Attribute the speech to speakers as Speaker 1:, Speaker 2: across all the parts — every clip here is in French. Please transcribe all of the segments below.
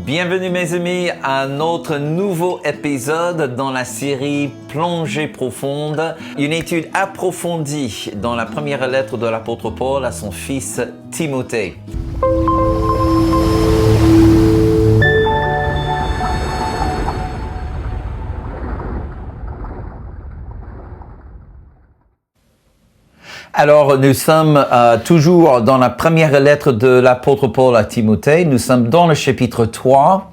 Speaker 1: Bienvenue mes amis à notre nouveau épisode dans la série Plongée profonde, une étude approfondie dans la première lettre de l'apôtre Paul à son fils Timothée. Alors, nous sommes toujours dans la première lettre de l'apôtre Paul à Timothée. Nous sommes dans le chapitre 3.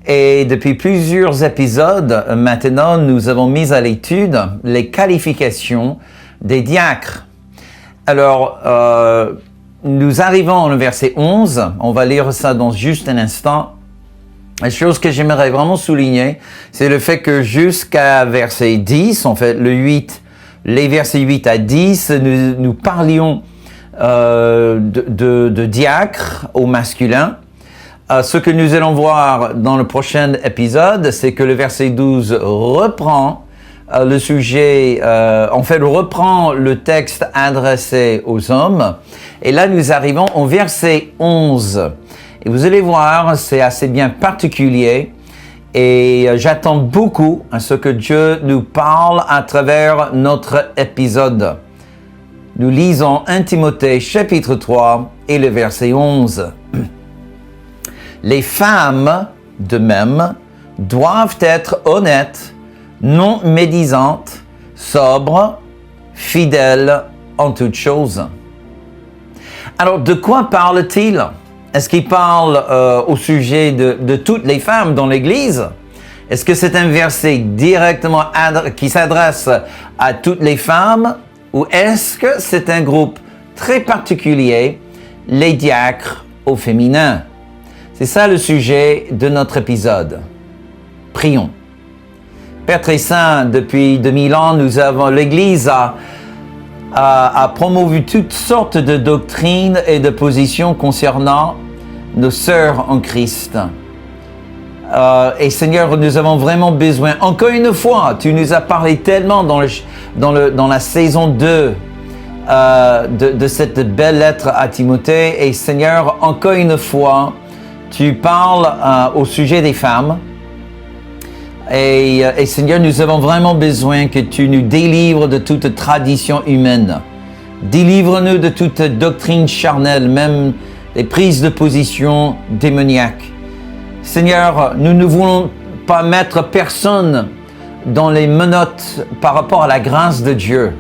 Speaker 1: Et depuis plusieurs épisodes, maintenant, nous avons mis à l'étude les qualifications des diacres. Alors, nous arrivons au verset 11. On va lire ça dans juste un instant. La chose que j'aimerais vraiment souligner, c'est le fait que jusqu'à verset 10, en fait, les versets 8 à 10, nous parlions de diacre au masculin. Ce que nous allons voir dans le prochain épisode, c'est que le verset 12 reprend le sujet, reprend le texte adressé aux hommes. Et là, nous arrivons au verset 11. Et vous allez voir, c'est assez bien particulier. Et j'attends beaucoup à ce que Dieu nous parle à travers notre épisode. Nous lisons 1 Timothée chapitre 3 et le verset 11. Les femmes, de même, doivent être honnêtes, non médisantes, sobres, fidèles en toutes choses. Alors, de quoi parle-t-il? Est-ce qu'il parle au sujet de toutes les femmes dans l'Église? Est-ce que c'est un verset directement qui s'adresse à toutes les femmes? Ou est-ce que c'est un groupe très particulier, les diacres au féminin? C'est ça le sujet de notre épisode. Prions. Père très saint, depuis 2000 ans, l'Église a promovu toutes sortes de doctrines et de positions concernant nos sœurs en Christ. Et Seigneur, nous avons vraiment besoin, encore une fois, tu nous as parlé tellement dans la saison 2 de cette belle lettre à Timothée. Et Seigneur, encore une fois, tu parles au sujet des femmes. Et Seigneur, nous avons vraiment besoin que tu nous délivres de toute tradition humaine. Délivre-nous de toute doctrine charnelle, même les prises de position démoniaques. Seigneur, nous ne voulons pas mettre personne dans les menottes par rapport à la grâce de Dieu.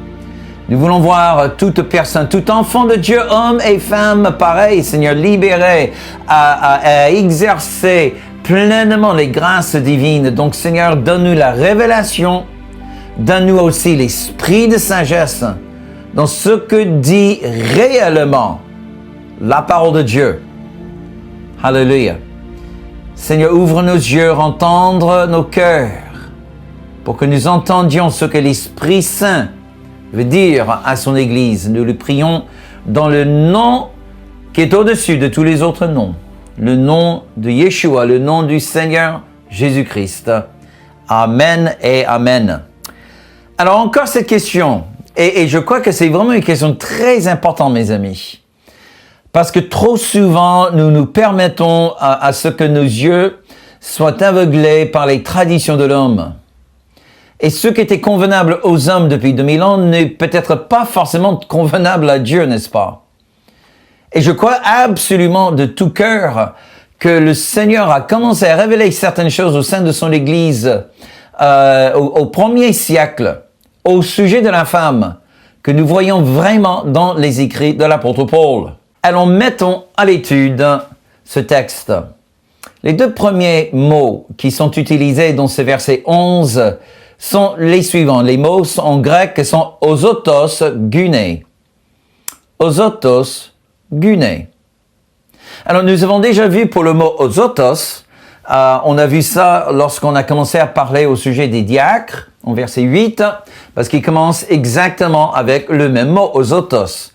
Speaker 1: Nous voulons voir toute personne, tout enfant de Dieu, homme et femme, pareil, Seigneur, libéré à exercer pleinement les grâces divines. Donc, Seigneur, donne-nous la révélation, donne-nous aussi l'esprit de sagesse dans ce que dit réellement la parole de Dieu. Alléluia. Seigneur, ouvre nos yeux, entendre nos cœurs, pour que nous entendions ce que l'Esprit Saint veut dire à son Église. Nous le prions dans le nom qui est au-dessus de tous les autres noms, le nom de Yeshua, le nom du Seigneur Jésus-Christ. Amen et Amen. Alors encore cette question, et je crois que c'est vraiment une question très importante, mes amis. Parce que trop souvent, nous nous permettons à ce que nos yeux soient aveuglés par les traditions de l'homme. Et ce qui était convenable aux hommes depuis 2000 ans n'est peut-être pas forcément convenable à Dieu, n'est-ce pas? Et je crois absolument de tout cœur que le Seigneur a commencé à révéler certaines choses au sein de son Église au premier siècle au sujet de la femme que nous voyons vraiment dans les écrits de l'apôtre Paul. Alors, mettons à l'étude ce texte. Les deux premiers mots qui sont utilisés dans ce verset 11 sont les suivants. Les mots en grec sont osotos guné. Osotos guné. Alors, nous avons déjà vu pour le mot osotos, on a vu ça lorsqu'on a commencé à parler au sujet des diacres, en verset 8, parce qu'il commence exactement avec le même mot, osotos.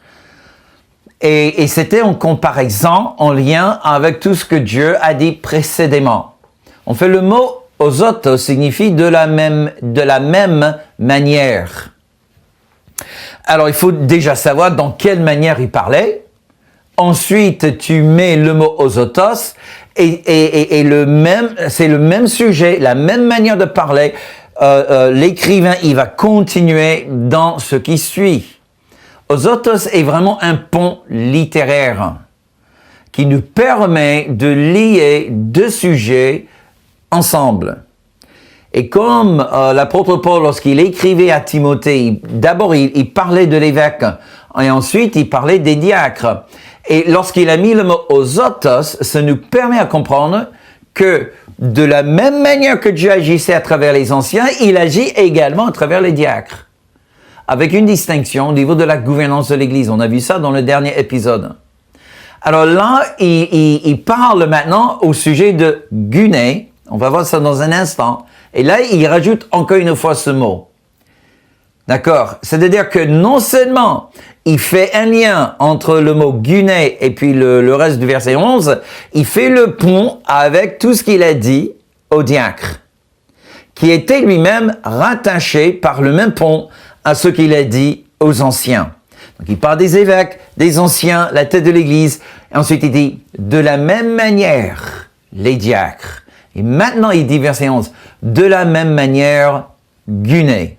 Speaker 1: Et c'était en comparaison, en lien avec tout ce que Dieu a dit précédemment. En fait, le mot osotos signifie de la même manière. Alors, il faut déjà savoir dans quelle manière il parlait. Ensuite, tu mets le mot osotos et c'est le même sujet, la même manière de parler. L'écrivain, il va continuer dans ce qui suit. Osotos est vraiment un pont littéraire qui nous permet de lier deux sujets ensemble. Et comme l'apôtre Paul, lorsqu'il écrivait à Timothée, d'abord il parlait de l'évêque et ensuite il parlait des diacres. Et lorsqu'il a mis le mot osotos, ça nous permet à comprendre que de la même manière que Dieu agissait à travers les anciens, il agit également à travers les diacres. Avec une distinction au niveau de la gouvernance de l'Église. On a vu ça dans le dernier épisode. Alors là, il parle maintenant au sujet de guné. On va voir ça dans un instant. Et là, il rajoute encore une fois ce mot. D'accord? C'est-à-dire que non seulement il fait un lien entre le mot guné et puis le reste du verset 11, il fait le pont avec tout ce qu'il a dit au diacre, qui était lui-même rattaché par le même pont à ce qu'il a dit aux anciens. Donc il parle des évêques, des anciens, la tête de l'Église, et ensuite il dit, de la même manière, les diacres. Et maintenant il dit, verset 11, de la même manière, guné.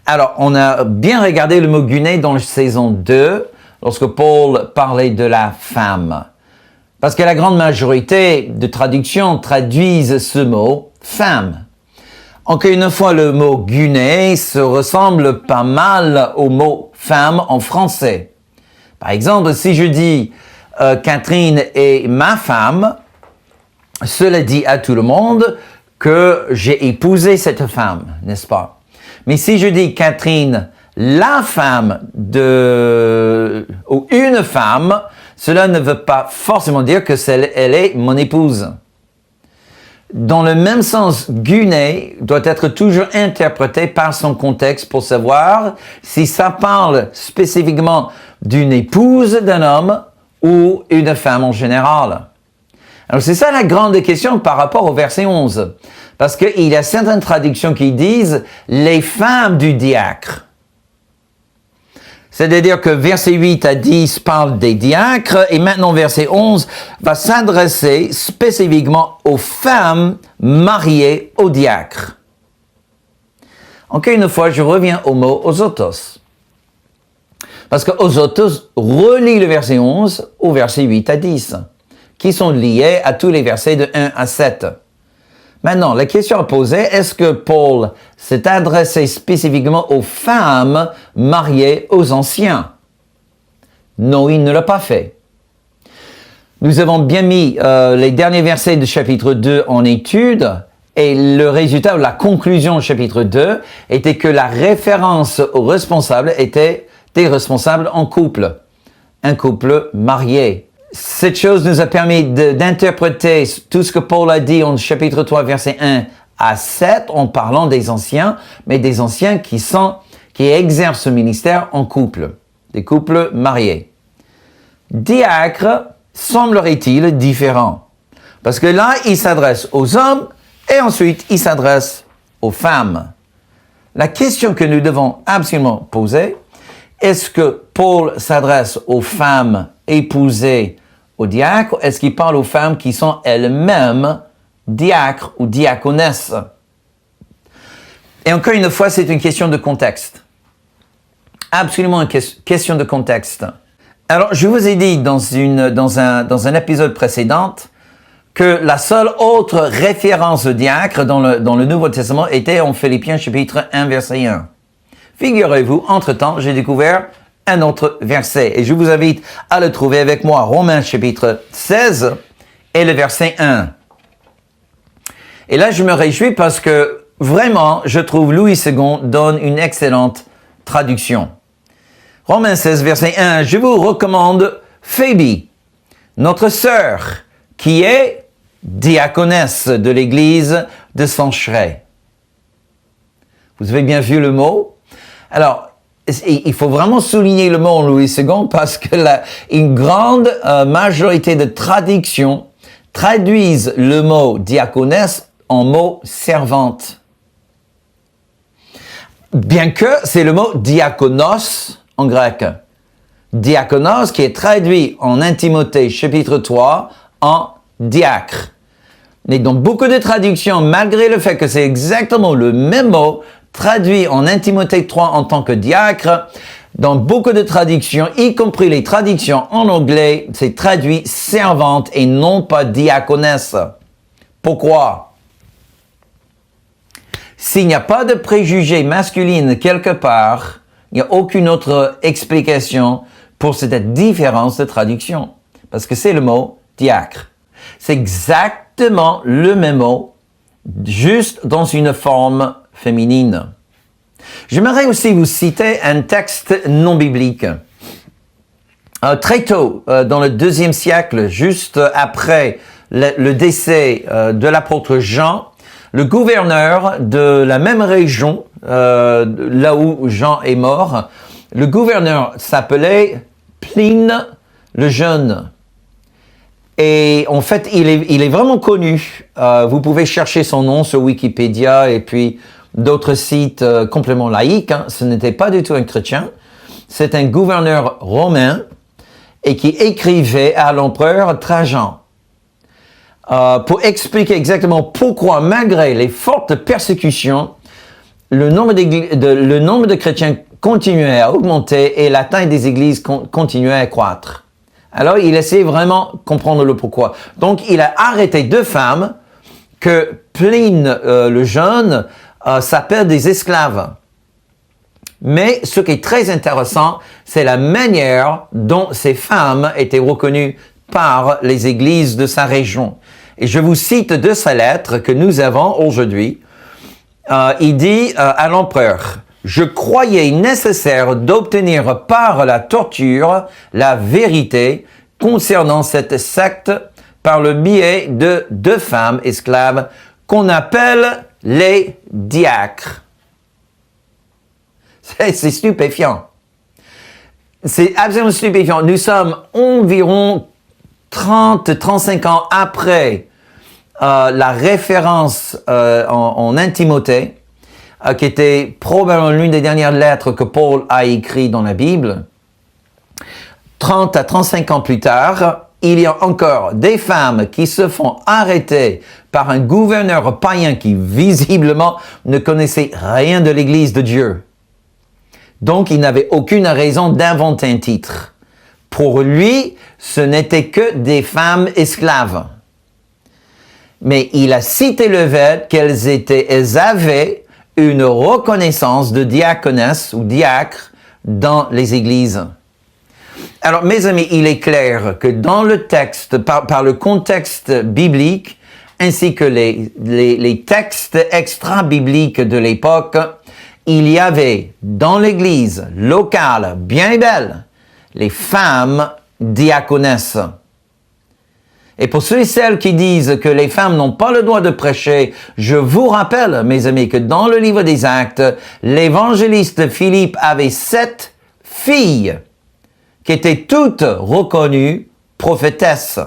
Speaker 1: Alors, on a bien regardé le mot guné dans la saison 2, lorsque Paul parlait de la femme. Parce que la grande majorité de traductions traduisent ce mot femme. Encore une fois, le mot guné se ressemble pas mal au mot femme en français. Par exemple, si je dis Catherine est ma femme, cela dit à tout le monde que j'ai épousé cette femme, n'est-ce pas? Mais si je dis Catherine, la femme ou une femme, cela ne veut pas forcément dire que elle est mon épouse. Dans le même sens, guné doit être toujours interprété par son contexte pour savoir si ça parle spécifiquement d'une épouse d'un homme ou une femme en général. Alors c'est ça la grande question par rapport au verset 11. Parce qu'il y a certaines traductions qui disent « les femmes du diacre ». C'est-à-dire que verset 8 à 10 parle des diacres et maintenant verset 11 va s'adresser spécifiquement aux femmes mariées aux diacres. Encore une fois, je reviens au mot osotos. Parce que osotos relie le verset 11 au verset 8 à 10, qui sont liés à tous les versets de 1 à 7. Maintenant, la question à poser, est-ce que Paul s'est adressé spécifiquement aux femmes mariées aux anciens? Non, il ne l'a pas fait. Nous avons bien mis les derniers versets du chapitre 2 en étude et le résultat ou la conclusion du chapitre 2 était que la référence aux responsables était des responsables en couple, un couple marié. Cette chose nous a permis d'interpréter tout ce que Paul a dit en chapitre 3, verset 1 à 7, en parlant des anciens, mais des anciens qui exercent ce ministère en couple, des couples mariés. Diacre, semblerait-il, différent. Parce que là, il s'adresse aux hommes et ensuite, il s'adresse aux femmes. La question que nous devons absolument poser, est-ce que Paul s'adresse aux femmes épousées aux diacres, ou est-ce qu'il parle aux femmes qui sont elles-mêmes diacres ou diaconesses? Et encore une fois, c'est une question de contexte. Absolument une question de contexte. Alors, je vous ai dit dans un épisode précédent que la seule autre référence au diacre dans le Nouveau Testament était en Philippiens chapitre 1, verset 1. Figurez-vous, entre-temps, j'ai découvert un autre verset. Et je vous invite à le trouver avec moi, Romains chapitre 16 et le verset 1. Et là, je me réjouis parce que vraiment, je trouve Louis II donne une excellente traduction. Romains 16, verset 1, je vous recommande Phébie, notre sœur, qui est diaconesse de l'église de Sanchray. Vous avez bien vu le mot? Alors, il faut vraiment souligner le mot Louis II parce que une grande majorité de traductions traduisent le mot diaconesse en mot servante. Bien que c'est le mot diakonos en grec. diakonos, qui est traduit en 1 Timothée chapitre 3 en diacre. Et dans beaucoup de traductions, malgré le fait que c'est exactement le même mot, traduit en 1 Timothée 3 en tant que diacre, dans beaucoup de traductions, y compris les traductions en anglais, c'est traduit servante et non pas diaconesse. Pourquoi? S'il n'y a pas de préjugé masculine quelque part, il n'y a aucune autre explication pour cette différence de traduction. Parce que c'est le mot diacre. C'est exactement le même mot, juste dans une forme féminine. J'aimerais aussi vous citer un texte non biblique. Très tôt, dans le 2e siècle, juste après le décès de l'apôtre Jean, le gouverneur de la même région, là où Jean est mort, le gouverneur s'appelait Pline le Jeune. Et en fait, il est vraiment connu. Vous pouvez chercher son nom sur Wikipédia et puis d'autres sites complètement laïques. Ce n'était pas du tout un chrétien. C'est un gouverneur romain et qui écrivait à l'empereur Trajan pour expliquer exactement pourquoi, malgré les fortes persécutions, le nombre de chrétiens continuait à augmenter et la taille des églises continuait à croître. Alors, il essayait vraiment de comprendre le pourquoi. Donc, il a arrêté 2 femmes que Pline le Jeune s'appelle des esclaves. Mais ce qui est très intéressant, c'est la manière dont ces femmes étaient reconnues par les églises de sa région. Et je vous cite de sa lettre que nous avons aujourd'hui. Il dit à l'empereur: « Je croyais nécessaire d'obtenir par la torture la vérité concernant cette secte par le biais de 2 femmes esclaves qu'on appelle les diacres. » C'est stupéfiant. C'est absolument stupéfiant. Nous sommes environ 30-35 ans après la référence en 1 Timothée, qui était probablement l'une des dernières lettres que Paul a écrites dans la Bible. 30 à 35 ans plus tard, il y a encore des femmes qui se font arrêter par un gouverneur païen qui visiblement ne connaissait rien de l'Église de Dieu. Donc, il n'avait aucune raison d'inventer un titre. Pour lui, ce n'était que des femmes esclaves. Mais il a cité le fait qu'elles avaient une reconnaissance de diaconesse ou diacre dans les églises. Alors, mes amis, il est clair que dans le texte, par le contexte biblique, ainsi que les textes extra-bibliques de l'époque, il y avait dans l'église locale, bien et belle, les femmes diaconesses. Et pour ceux et celles qui disent que les femmes n'ont pas le droit de prêcher, je vous rappelle, mes amis, que dans le livre des Actes, l'évangéliste Philippe avait 7 filles qui étaient toutes reconnues prophétesses.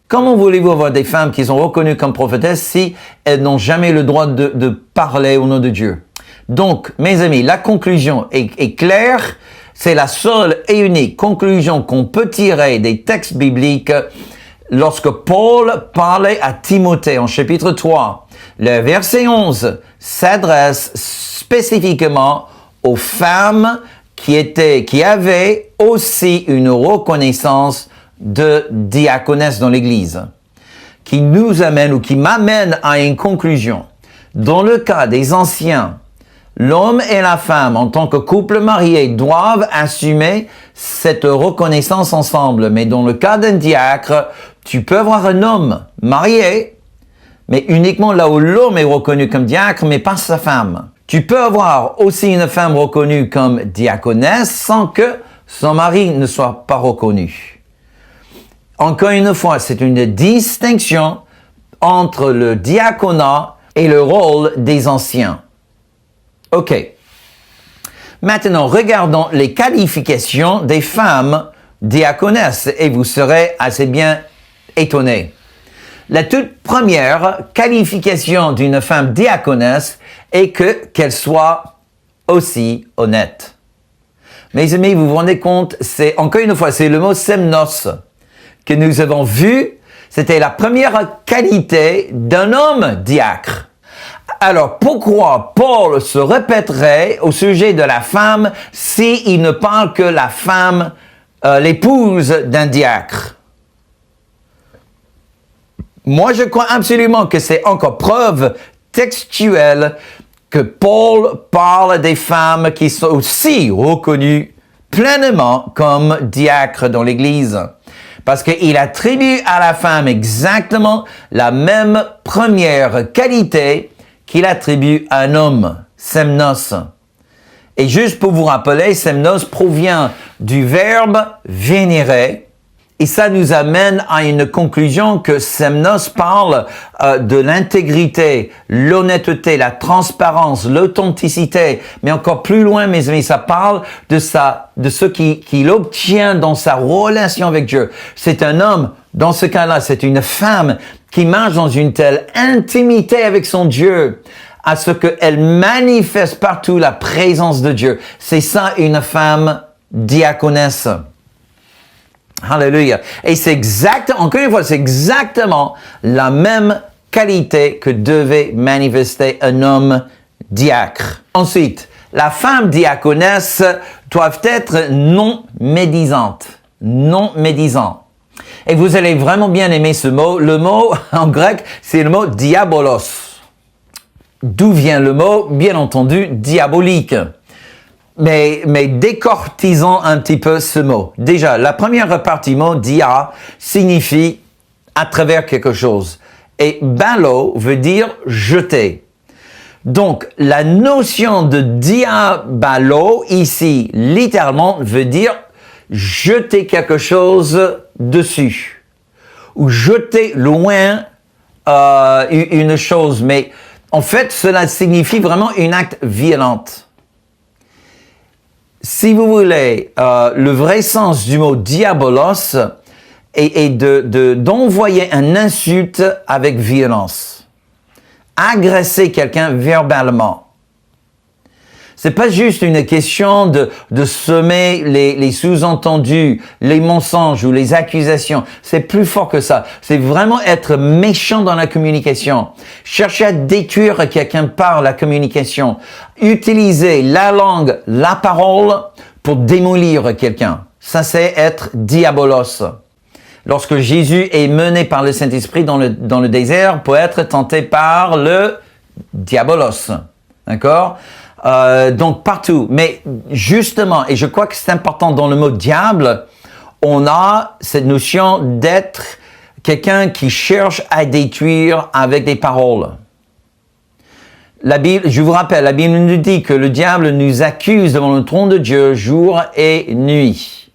Speaker 1: Comment voulez-vous avoir des femmes qui sont reconnues comme prophétesses si elles n'ont jamais le droit de parler au nom de Dieu? Donc, mes amis, la conclusion est claire. C'est la seule et unique conclusion qu'on peut tirer des textes bibliques lorsque Paul parlait à Timothée en chapitre 3. Le verset 11 s'adresse spécifiquement aux femmes qui avaient aussi une reconnaissance de diaconesse dans l'Église, qui nous amène ou qui m'amène à une conclusion. Dans le cas des anciens, l'homme et la femme, en tant que couple marié, doivent assumer cette reconnaissance ensemble. Mais dans le cas d'un diacre, tu peux avoir un homme marié, mais uniquement là où l'homme est reconnu comme diacre, mais pas sa femme. Tu peux avoir aussi une femme reconnue comme diaconesse sans que son mari ne soit pas reconnu. Encore une fois, c'est une distinction entre le diaconat et le rôle des anciens. OK. Maintenant, regardons les qualifications des femmes diaconesses et vous serez assez bien étonnés. La toute première qualification d'une femme diaconesse est qu'elle soit aussi honnête. Mes amis, vous vous rendez compte, c'est encore une fois, c'est le mot semnos que nous avons vu. C'était la première qualité d'un homme diacre. Alors, pourquoi Paul se répéterait au sujet de la femme s'il ne parle que la femme, l'épouse d'un diacre? Moi, je crois absolument que c'est encore preuve textuelle que Paul parle des femmes qui sont aussi reconnues pleinement comme diacres dans l'Église. Parce qu'il attribue à la femme exactement la même première qualité qu'il attribue à un homme, semnos. Et juste pour vous rappeler, semnos provient du verbe vénérer. Et ça nous amène à une conclusion que semnos parle de l'intégrité, l'honnêteté, la transparence, l'authenticité. Mais encore plus loin, mes amis, ça parle de ce qu'il obtient dans sa relation avec Dieu. C'est un homme, dans ce cas-là, c'est une femme qui marche dans une telle intimité avec son Dieu, à ce qu'elle manifeste partout la présence de Dieu. C'est ça une femme diaconesse. Alléluia. Et c'est exactement, encore une fois, c'est exactement la même qualité que devait manifester un homme diacre. Ensuite, la femme diaconesse doit être non médisante. Non médisant. Et vous allez vraiment bien aimer ce mot. Le mot, en grec, c'est le mot diabolos. D'où vient le mot? Bien entendu, diabolique. Mais décortisons un petit peu ce mot. Déjà, la première partie mot, dia, signifie à travers quelque chose. Et balo veut dire jeter. Donc, la notion de diabalo, ici, littéralement, veut dire jeter quelque chose dessus. Ou jeter loin une chose. Mais en fait, cela signifie vraiment un acte violent. Si vous voulez, le vrai sens du mot diabolos est d'envoyer une insulte avec violence. Agresser quelqu'un verbalement. C'est pas juste une question de semer les sous-entendus, les mensonges ou les accusations. C'est plus fort que ça. C'est vraiment être méchant dans la communication. Chercher à détruire quelqu'un par la communication. Utiliser la langue, la parole pour démolir quelqu'un. Ça, c'est être diabolos. Lorsque Jésus est mené par le Saint-Esprit dans le désert pour être tenté par le diabolos. D'accord? Donc partout. Mais justement, et je crois que c'est important dans le mot diable, on a cette notion d'être quelqu'un qui cherche à détruire avec des paroles. La Bible, je vous rappelle, la Bible nous dit que le diable nous accuse devant le trône de Dieu jour et nuit.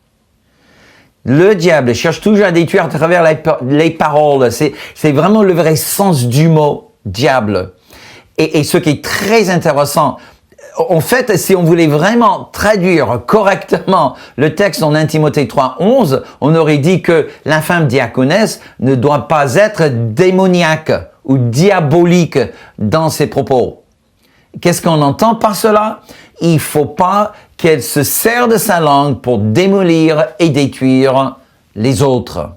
Speaker 1: Le diable cherche toujours à détruire à travers les paroles. C'est vraiment le vrai sens du mot diable. Et ce qui est très intéressant, en fait, si on voulait vraiment traduire correctement le texte en 1 Timothée 3:11, on aurait dit que la femme diaconesse ne doit pas être démoniaque ou diabolique dans ses propos. Qu'est-ce qu'on entend par cela? Il faut pas qu'elle se sert de sa langue pour démolir et détruire les autres.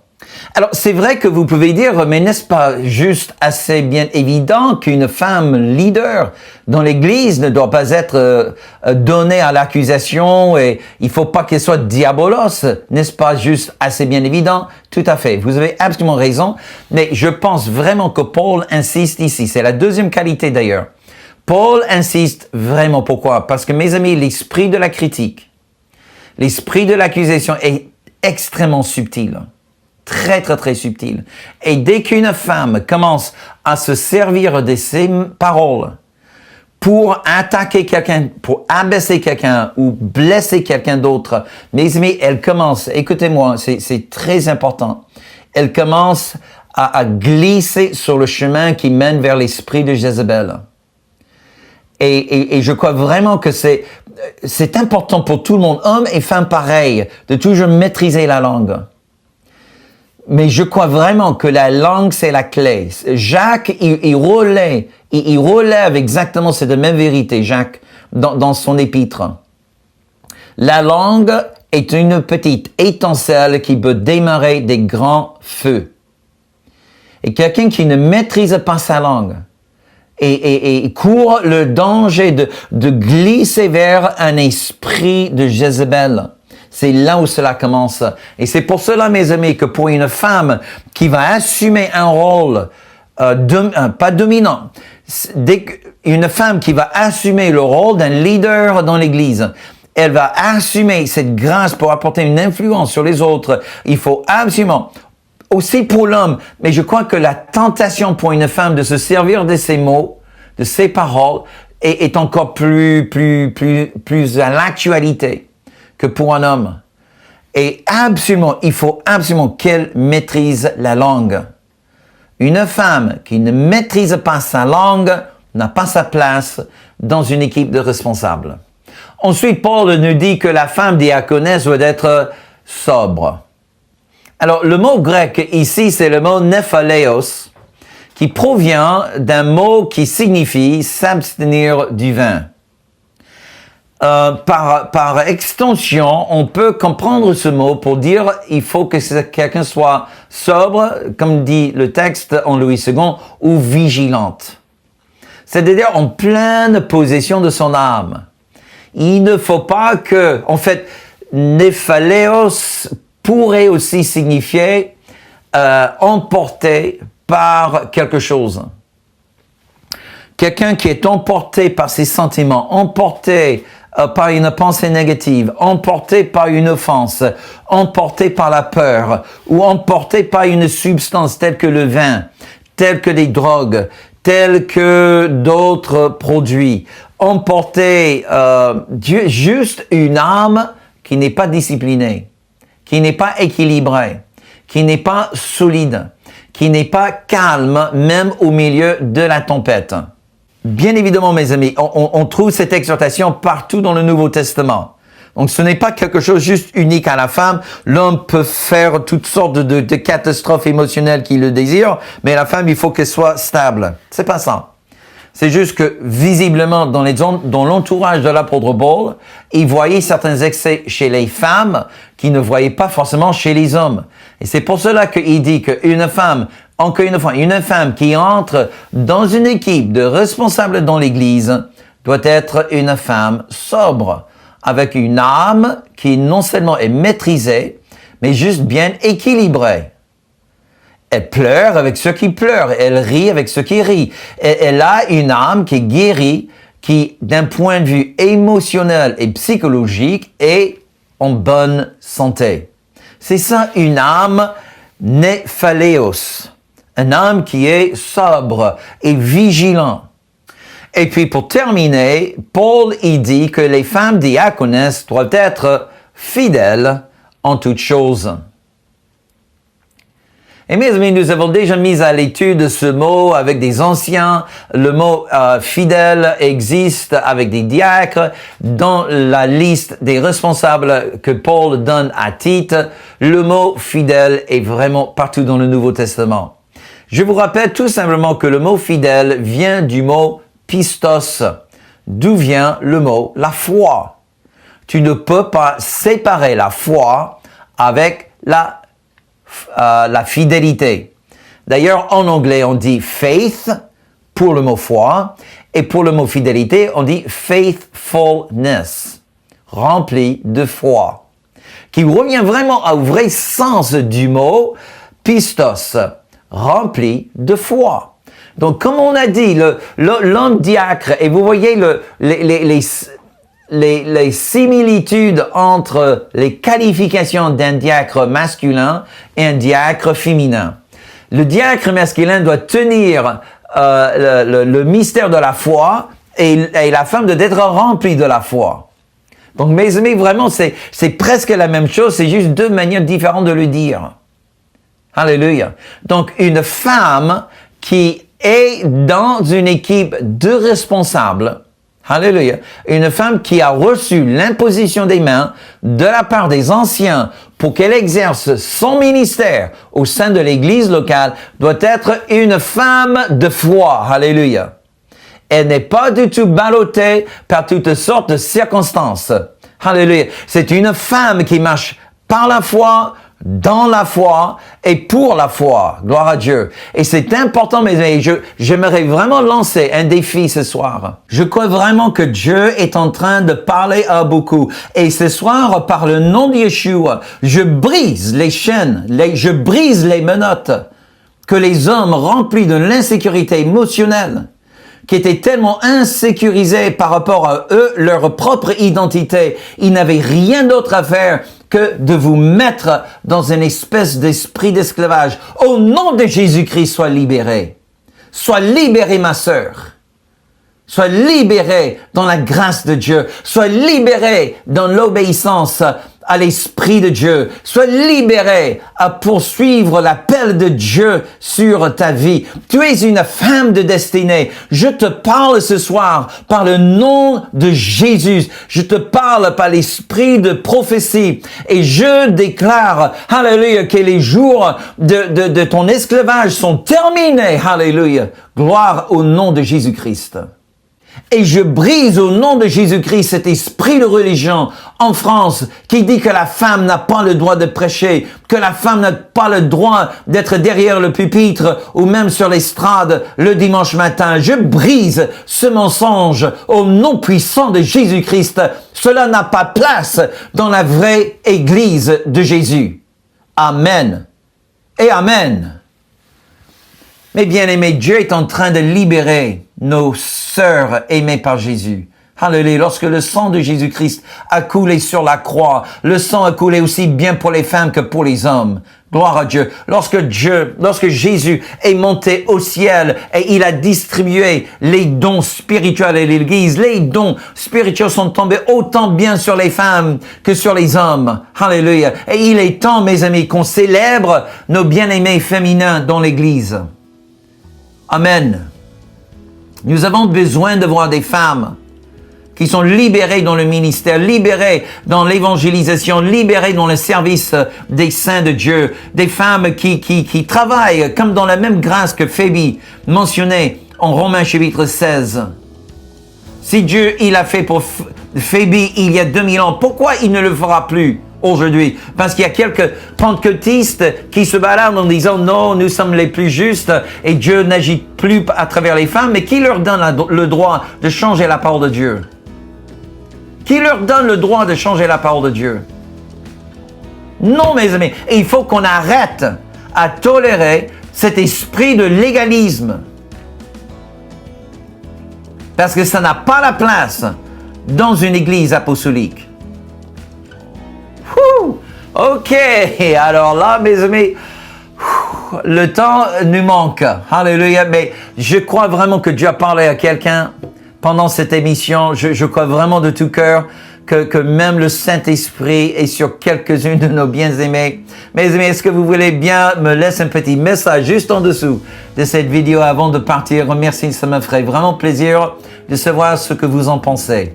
Speaker 1: Alors, c'est vrai que vous pouvez dire, mais n'est-ce pas juste assez bien évident qu'une femme leader dans l'Église ne doit pas être donnée à l'accusation et il faut pas qu'elle soit diabolos? N'est-ce pas juste assez bien évident? Tout à fait. Vous avez absolument raison. Mais je pense vraiment que Paul insiste ici. C'est la deuxième qualité d'ailleurs. Paul insiste vraiment. Pourquoi? Parce que mes amis, l'esprit de la critique, l'esprit de l'accusation est extrêmement subtil. Très, très, très subtil. Et dès qu'une femme commence à se servir de ses paroles pour attaquer quelqu'un, pour abaisser quelqu'un ou blesser quelqu'un d'autre, mes amis, elle commence, écoutez-moi, c'est très important, elle commence à glisser sur le chemin qui mène vers l'esprit de Jézabel. Et je crois vraiment que c'est important pour tout le monde, hommes et femmes pareils, de toujours maîtriser la langue. Mais je crois vraiment que la langue, c'est la clé. Jacques, il relève exactement cette même vérité, Jacques, dans son épître. La langue est une petite étincelle qui peut démarrer des grands feux. Et quelqu'un qui ne maîtrise pas sa langue et court le danger de glisser vers un esprit de Jézabel. C'est là où cela commence. Et c'est pour cela, mes amis, que pour une femme qui va assumer un rôle pas dominant, une femme qui va assumer le rôle d'un leader dans l'Église, elle va assumer cette grâce pour apporter une influence sur les autres. Il faut absolument, aussi pour l'homme, mais je crois que la tentation pour une femme de se servir de ses mots, de ses paroles, est encore plus à l'actualité que pour un homme. Et absolument, il faut absolument qu'elle maîtrise la langue. Une femme qui ne maîtrise pas sa langue n'a pas sa place dans une équipe de responsables. Ensuite, Paul nous dit que la femme diaconesse doit être sobre. Alors, le mot grec ici, c'est le mot nephaleos, qui provient d'un mot qui signifie s'abstenir du vin. Par extension, on peut comprendre ce mot pour dire il faut que quelqu'un soit sobre, comme dit le texte en Louis II, ou vigilante. C'est-à-dire en pleine possession de son âme. Il ne faut pas que, en fait, nephaleos pourrait aussi signifier emporté par quelque chose. Quelqu'un qui est emporté par ses sentiments, emporté par une pensée négative, emporté par une offense, emporté par la peur, ou emporté par une substance telle que le vin, telle que des drogues, telle que d'autres produits, emporté juste une âme qui n'est pas disciplinée, qui n'est pas équilibrée, qui n'est pas solide, qui n'est pas calme même au milieu de la tempête. Bien évidemment, mes amis, on trouve cette exhortation partout dans le Nouveau Testament. Donc, ce n'est pas quelque chose juste unique à la femme. L'homme peut faire toutes sortes de catastrophes émotionnelles qu'il le désire, mais la femme, il faut qu'elle soit stable. C'est pas ça. C'est juste que, visiblement, dans l'entourage de l'apôtre Paul, il voyait certains excès chez les femmes qu'il ne voyait pas forcément chez les hommes. Et c'est pour cela qu'il dit qu'une femme, encore une fois, une femme qui entre dans une équipe de responsables dans l'Église doit être une femme sobre, avec une âme qui non seulement est maîtrisée, mais juste bien équilibrée. Elle pleure avec ceux qui pleurent, elle rit avec ceux qui rient. Elle a une âme qui est guérie, qui, d'un point de vue émotionnel et psychologique, est en bonne santé. C'est ça une âme nephaleos, une âme qui est sobre et vigilant. Et puis pour terminer, Paul y dit que les femmes diaconesses doivent être fidèles en toutes choses. Et mes amis, nous avons déjà mis à l'étude ce mot avec des anciens. Le mot fidèle existe avec des diacres. Dans la liste des responsables que Paul donne à Tite, le mot fidèle est vraiment partout dans le Nouveau Testament. Je vous rappelle tout simplement que le mot fidèle vient du mot pistos, d'où vient le mot la foi. Tu ne peux pas séparer la foi avec la fidélité. D'ailleurs, en anglais, on dit faith pour le mot foi, et pour le mot fidélité, on dit faithfulness, rempli de foi, qui revient vraiment au vrai sens du mot pistos, rempli de foi. Donc, comme on a dit, l'homme diacre, et vous voyez les similitudes entre les qualifications d'un diacre masculin et un diacre féminin. Le diacre masculin doit tenir le mystère de la foi et la femme doit être remplie de la foi. Donc, mes amis, vraiment, c'est presque la même chose, c'est juste deux manières différentes de le dire. Alléluia. Donc, une femme qui est dans une équipe de responsables, alléluia, une femme qui a reçu l'imposition des mains de la part des anciens pour qu'elle exerce son ministère au sein de l'église locale, doit être une femme de foi, alléluia. Elle n'est pas du tout ballottée par toutes sortes de circonstances. Alléluia. C'est une femme qui marche par la foi, dans la foi et pour la foi. Gloire à Dieu. Et c'est important, mes amis. J'aimerais vraiment lancer un défi ce soir. Je crois vraiment que Dieu est en train de parler à beaucoup. Et ce soir, par le nom de Yeshua, je brise les chaînes, je brise les menottes que les hommes remplis de l'insécurité émotionnelle, qui étaient tellement insécurisés par rapport à eux, leur propre identité. Ils n'avaient rien d'autre à faire que de vous mettre dans une espèce d'esprit d'esclavage. Au nom de Jésus-Christ, sois libéré. Sois libéré, ma sœur. Sois libéré dans la grâce de Dieu. Sois libéré dans l'obéissance à l'Esprit de Dieu. Sois libéré à poursuivre l'appel de Dieu sur ta vie. Tu es une femme de destinée. Je te parle ce soir par le nom de Jésus. Je te parle par l'esprit de prophétie. Et je déclare, alléluia, que les jours de ton esclavage sont terminés. Alléluia. Gloire au nom de Jésus-Christ. Et je brise au nom de Jésus-Christ cet esprit de religion en France qui dit que la femme n'a pas le droit de prêcher, que la femme n'a pas le droit d'être derrière le pupitre ou même sur l'estrade le dimanche matin. Je brise ce mensonge au nom puissant de Jésus-Christ. Cela n'a pas place dans la vraie Église de Jésus. Amen et Amen. Mais bien aimés, Dieu est en train de libérer nos sœurs aimées par Jésus. Alléluia. Lorsque le sang de Jésus-Christ a coulé sur la croix, le sang a coulé aussi bien pour les femmes que pour les hommes. Gloire à Dieu. Lorsque Jésus est monté au ciel et il a distribué les dons spirituels à l'Église, les dons spirituels sont tombés autant bien sur les femmes que sur les hommes. Alléluia. Et il est temps, mes amis, qu'on célèbre nos bien-aimés féminins dans l'Église. Amen. Nous avons besoin de voir des femmes qui sont libérées dans le ministère, libérées dans l'évangélisation, libérées dans le service des saints de Dieu, des femmes qui travaillent comme dans la même grâce que Phébie mentionnée en Romains chapitre 16. Si Dieu, il a fait pour Phébie il y a 2000 ans, pourquoi il ne le fera plus aujourd'hui? Parce qu'il y a quelques pentecôtistes qui se baladent en disant non, nous sommes les plus justes et Dieu n'agit plus à travers les femmes, mais qui leur donne le droit de changer la parole de Dieu? Qui leur donne le droit de changer la parole de Dieu? Non, mes amis. Et il faut qu'on arrête à tolérer cet esprit de légalisme. Parce que ça n'a pas la place dans une église apostolique. OK, alors là, mes amis, le temps nous manque. Alléluia, mais je crois vraiment que Dieu a parlé à quelqu'un pendant cette émission. Je crois vraiment de tout cœur que même le Saint-Esprit est sur quelques-unes de nos bien-aimés. Mes amis, est-ce que vous voulez bien me laisser un petit message juste en dessous de cette vidéo avant de partir? Merci, ça me ferait vraiment plaisir de savoir ce que vous en pensez.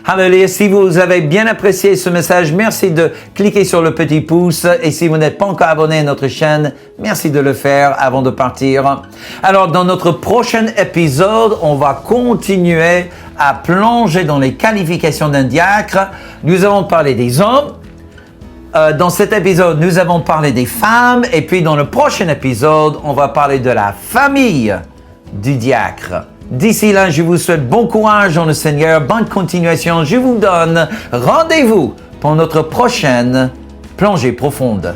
Speaker 1: Alléluia. Si vous avez bien apprécié ce message, merci de cliquer sur le petit pouce. Et si vous n'êtes pas encore abonné à notre chaîne, merci de le faire avant de partir. Alors, dans notre prochain épisode, on va continuer à plonger dans les qualifications d'un diacre. Nous allons parler des hommes. Dans cet épisode, nous avons parlé des femmes. Et puis, dans le prochain épisode, on va parler de la famille du diacre. D'ici là, je vous souhaite bon courage dans le Seigneur, bonne continuation. Je vous donne rendez-vous pour notre prochaine plongée profonde.